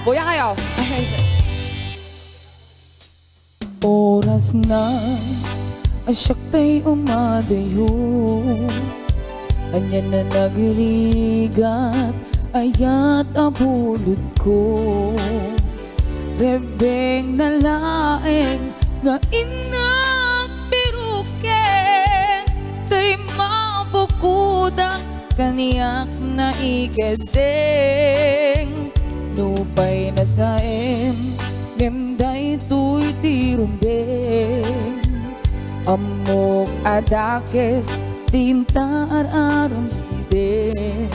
Buya kayo. Oras na asyak ta'y umadayo, kanya na nagrigat ayat abulod ko. Rebeng na laeng nga inang piruken, ta'y mabukudang kaniyak na ikedeng. Nupay na saem memday tuy tirumbeng, amok adakes tinta araram tiden.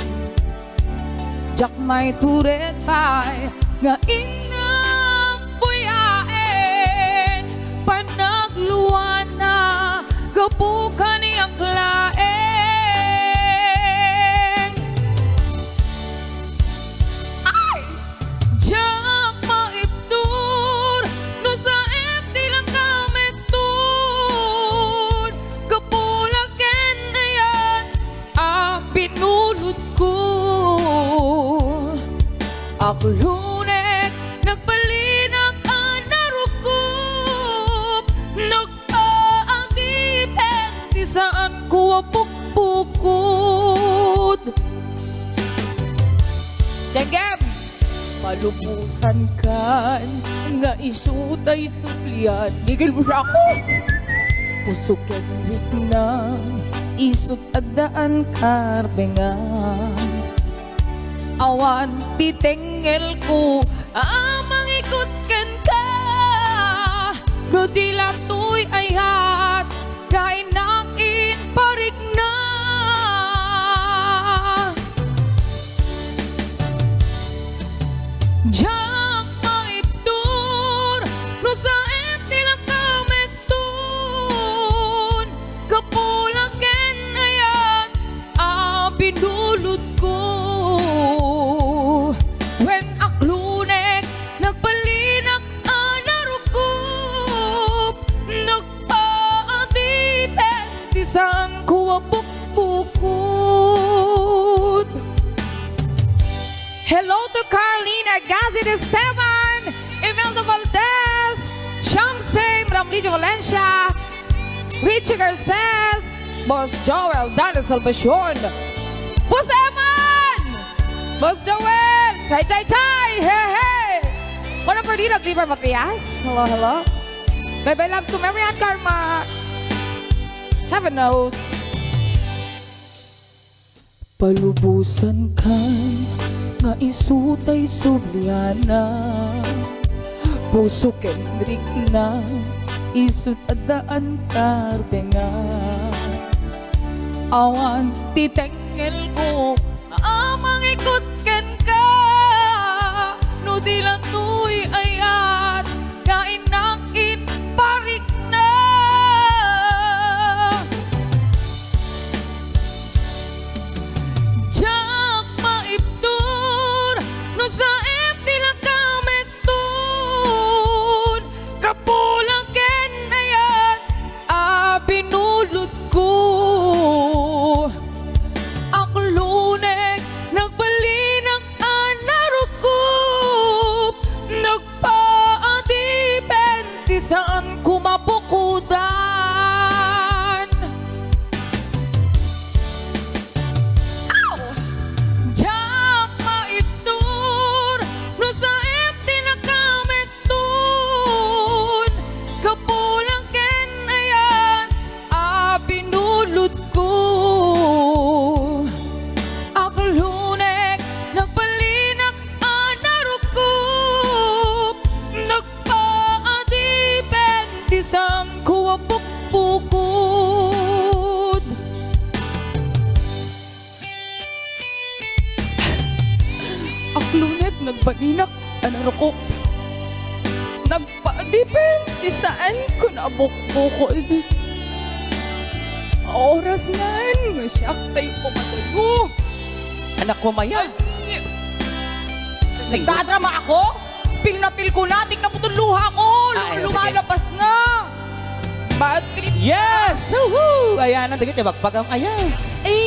Jak may turet pay nga inang puyaen, panagluan na gapukan niyang laeng. Ay! Jak maiptur no sa empty lang kametun, kapulaken ayan ang pinulot ko. Ako lunek, nagbalinang anarukup, nag-aangipin, di saan ko apukpukod. Dagem! Palubusan kan, nga isutay suplian, gigil mo siya ako! Pusukin rin na, isut adaan karbengan. Awan titengel ko amang ikutken ka, no di lang tuy ayat kain nang inparik na. Jak maiptur no sa empty lang kametun, kapulaken ayan ang pinulot ko. Saan ko apukpukod. Hello to Carlina Gazi de Esteban, Imelda Valdez, Shamse Ramlillo Valencia, Richie Garces, Boss Joel, Dana Salvacion, Boss Eman, Boss Joel, Chay Chay Chay, hey hey. Una perdida, Clipper Matias, hello hello. Bye-bye loves to Marian Karma. Heaven knows. Palubusan kan nga isutay subliana, puso kendrik na isut adaan karbengan. Awan titengel ko amang ikutken ka, no di lang tuy ayat kainakin parik na. Sa empty lang kametun, kapulaken ayan pinulot ko. Ang lunek, nagbalinang anarukup, nagpaadipen, di saan kumabukudan. Pukpukod. Aklunek nagbalinak anarukok, nagpa-depend isaan ko na bukbukod. Oras na nga siya tayo pumatayo. Anak ko maya. Nagdadrama ako? Pil na pil ko na, tignan mo itong luha ko. Lumalabas na. Bad trip. Yes! Woohoo! Ayan, ang dagit. Bagpag ang ayan. Eh,